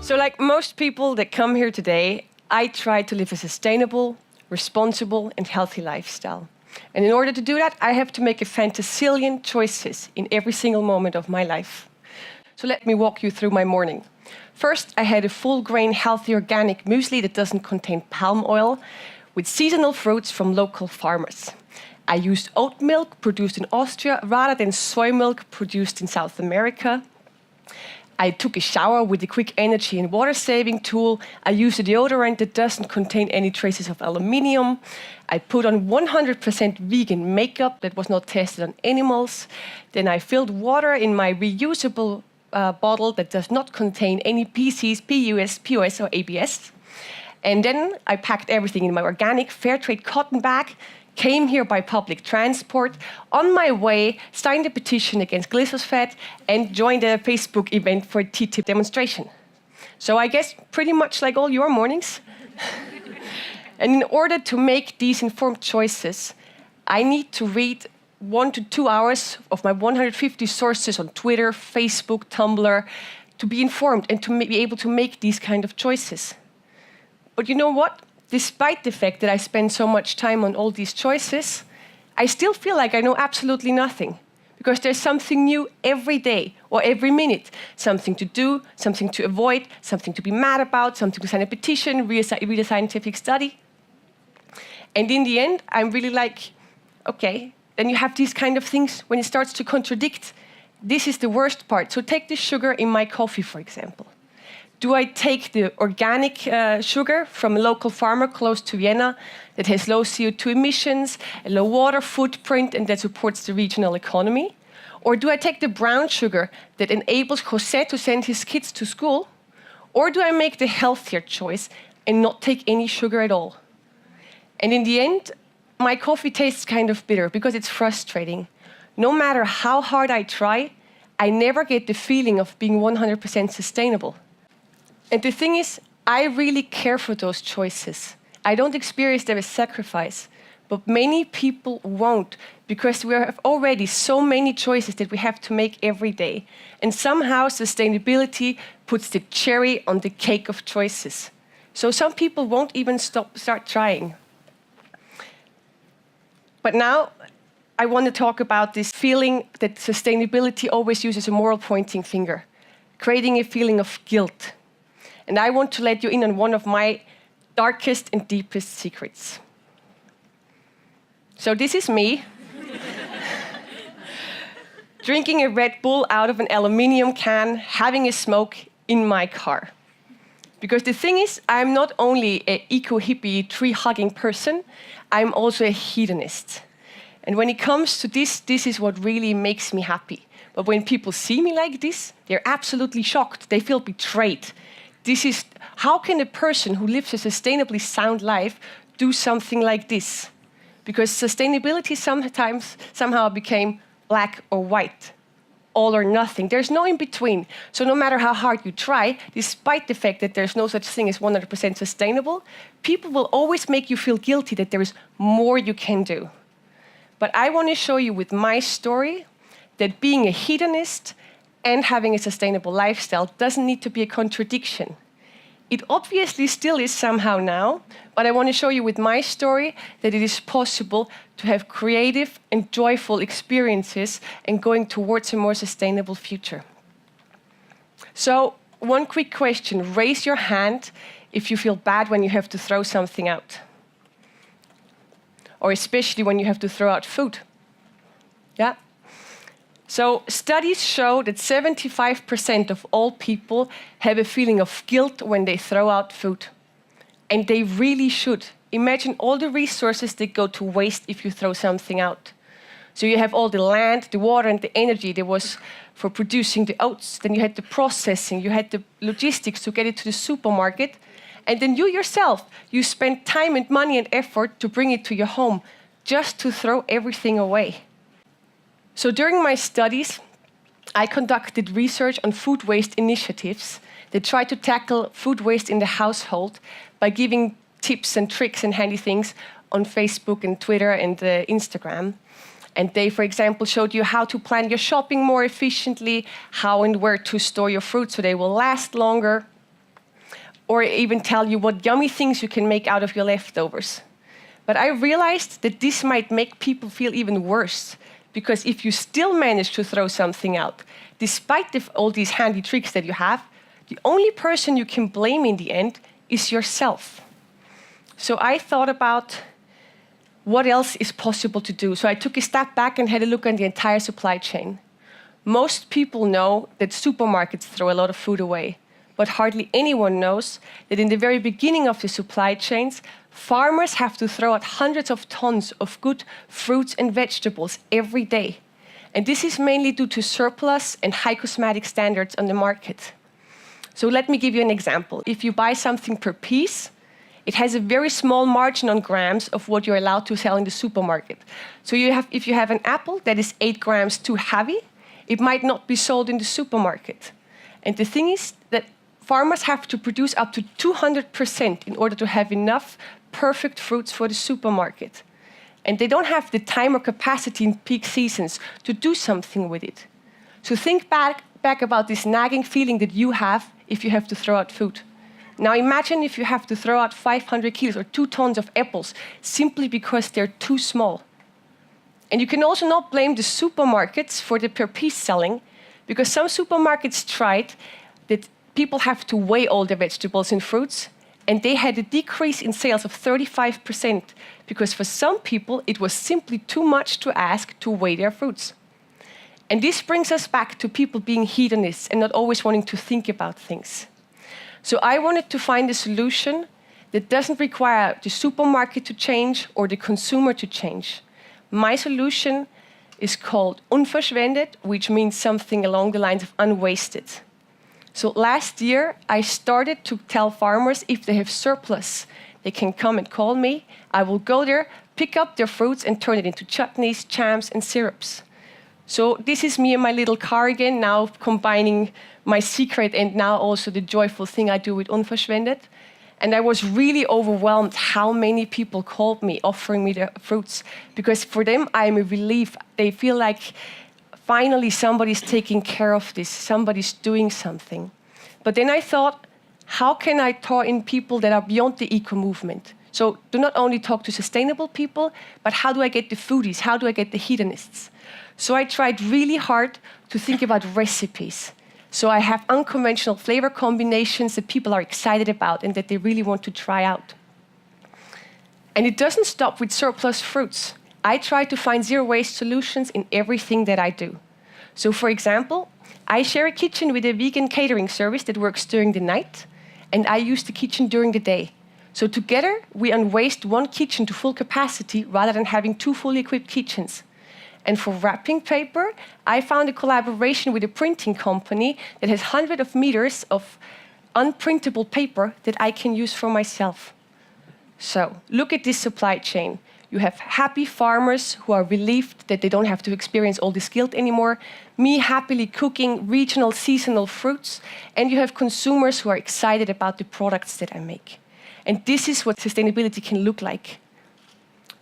So like most people that come here today, I try to live a sustainable, responsible and healthy lifestyle. And in order to do that, I have to make a fantasillion choices in every single moment of my life. So let me walk you through my morning. First, I had a full-grain, healthy, organic muesli that doesn't contain palm oil, with seasonal fruits from local farmers. I used oat milk produced in Austria rather than soy milk produced in South America. I took a shower with a quick energy and water-saving tool. I used a deodorant that doesn't contain any traces of aluminium. I put on 100% vegan makeup that was not tested on animals. Then I filled water in my reusable bottle that does not contain any PCs, PUS, POS, or ABS. And then I packed everything in my organic fair trade cotton bag, came here by public transport, on my way, signed a petition against glyphosate, and joined a Facebook event for a TTIP demonstration. So I guess pretty much like all your mornings. And in order to make these informed choices, I need to read 1 to 2 hours of my 150 sources on Twitter, Facebook, Tumblr, to be informed and to be able to make these kind of choices. But you know what? Despite the fact that I spend so much time on all these choices, I still feel like I know absolutely nothing, because there's something new every day or every minute. Something to do, something to avoid, something to be mad about, something to sign a petition, read a scientific study. And in the end, I'm really like, okay, then you have these kind of things when it starts to contradict. This is the worst part. So take the sugar in my coffee, for example. Do I take the organic sugar from a local farmer close to Vienna that has low CO2 emissions, a low water footprint, and that supports the regional economy? Or do I take the brown sugar that enables José to send his kids to school? Or do I make the healthier choice and not take any sugar at all? And in the end, my coffee tastes kind of bitter because it's frustrating. No matter how hard I try, I never get the feeling of being 100% sustainable. And the thing is, I really care for those choices. I don't experience them as sacrifice, but many people won't, because we have already so many choices that we have to make every day. And somehow sustainability puts the cherry on the cake of choices. So some people won't even start trying. But now I want to talk about this feeling that sustainability always uses a moral pointing finger, creating a feeling of guilt. And I want to let you in on one of my darkest and deepest secrets. So this is me drinking a Red Bull out of an aluminium can, having a smoke in my car. Because the thing is, I'm not only an eco-hippie, tree-hugging person, I'm also a hedonist. And when it comes to this is what really makes me happy. But when people see me like this, they're absolutely shocked. They feel betrayed. How can a person who lives a sustainably sound life do something like this? Because sustainability somehow became black or white, all or nothing. There's no in between. So no matter how hard you try, despite the fact that there's no such thing as 100% sustainable, people will always make you feel guilty that there is more you can do. But I want to show you with my story that being a hedonist and having a sustainable lifestyle doesn't need to be a contradiction. It obviously still is somehow now, but I want to show you with my story that it is possible to have creative and joyful experiences and going towards a more sustainable future. So, one quick question. Raise your hand if you feel bad when you have to throw something out. Or especially when you have to throw out food. Yeah? So studies show that 75% of all people have a feeling of guilt when they throw out food. And they really should. Imagine all the resources that go to waste if you throw something out. So you have all the land, the water, and the energy that was for producing the oats. Then you had the processing, you had the logistics to get it to the supermarket. And then you yourself, you spend time and money and effort to bring it to your home, just to throw everything away. So during my studies, I conducted research on food waste initiatives that try to tackle food waste in the household by giving tips and tricks and handy things on Facebook and Twitter and Instagram. And they, for example, showed you how to plan your shopping more efficiently, how and where to store your fruit so they will last longer. or even tell you what yummy things you can make out of your leftovers. But I realized that this might make people feel even worse, because if you still manage to throw something out, despite all these handy tricks that you have, the only person you can blame in the end is yourself. So I thought about what else is possible to do. So I took a step back and had a look at the entire supply chain. Most people know that supermarkets throw a lot of food away, but hardly anyone knows that in the very beginning of the supply chains, farmers have to throw out hundreds of tons of good fruits and vegetables every day. And this is mainly due to surplus and high cosmetic standards on the market. So let me give you an example. If you buy something per piece, it has a very small margin on grams of what you're allowed to sell in the supermarket. So if you have an apple that is 8 grams too heavy, it might not be sold in the supermarket. And the thing is that farmers have to produce up to 200% in order to have enough perfect fruits for the supermarket. And they don't have the time or capacity in peak seasons to do something with it. So think back about this nagging feeling that you have if you have to throw out food. Now imagine if you have to throw out 500 kilos or 2 tons of apples simply because they're too small. And you can also not blame the supermarkets for the per piece selling, because some supermarkets tried that people have to weigh all the vegetables and fruits, and they had a decrease in sales of 35%, because for some people it was simply too much to ask to weigh their fruits. And this brings us back to people being hedonists and not always wanting to think about things. So I wanted to find a solution that doesn't require the supermarket to change or the consumer to change. My solution is called Unverschwendet, which means something along the lines of unwasted. So last year, I started to tell farmers if they have surplus, they can come and call me. I will go there, pick up their fruits and turn it into chutneys, jams and syrups. So this is me in my little car again, now combining my secret and now also the joyful thing I do with Unverschwendet. And I was really overwhelmed how many people called me offering me their fruits, because for them I'm a relief. They feel like finally somebody's taking care of this, somebody's doing something. But then I thought, how can I talk in people that are beyond the eco movement? So do not only talk to sustainable people, but how do I get the foodies? How do I get the hedonists? So I tried really hard to think about recipes. So I have unconventional flavor combinations that people are excited about and that they really want to try out. And it doesn't stop with surplus fruits. I try to find zero-waste solutions in everything that I do. So for example, I share a kitchen with a vegan catering service that works during the night, and I use the kitchen during the day. So together, we unwaste one kitchen to full capacity rather than having 2 fully equipped kitchens. And for wrapping paper, I found a collaboration with a printing company that has hundreds of meters of unprintable paper that I can use for myself. So look at this supply chain. You have happy farmers who are relieved that they don't have to experience all this guilt anymore, me happily cooking regional seasonal fruits, and you have consumers who are excited about the products that I make. And this is what sustainability can look like.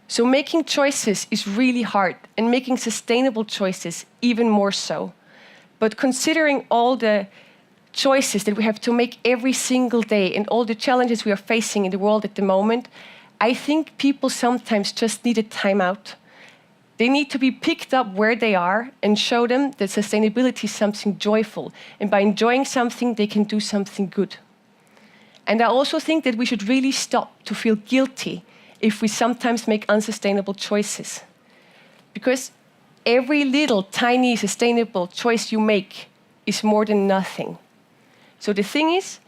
So making choices is really hard, and making sustainable choices even more so. But considering all the choices that we have to make every single day and all the challenges we are facing in the world at the moment, I think people sometimes just need a timeout. They need to be picked up where they are and show them that sustainability is something joyful. And by enjoying something, they can do something good. And I also think that we should really stop to feel guilty if we sometimes make unsustainable choices. Because every little tiny sustainable choice you make is more than nothing. So the thing is,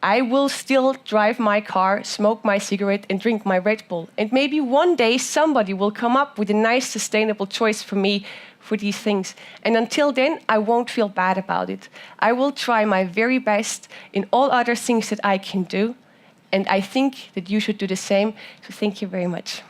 I will still drive my car, smoke my cigarette and drink my Red Bull. And maybe one day somebody will come up with a nice sustainable choice for me for these things. And until then, I won't feel bad about it. I will try my very best in all other things that I can do. And I think that you should do the same. So thank you very much.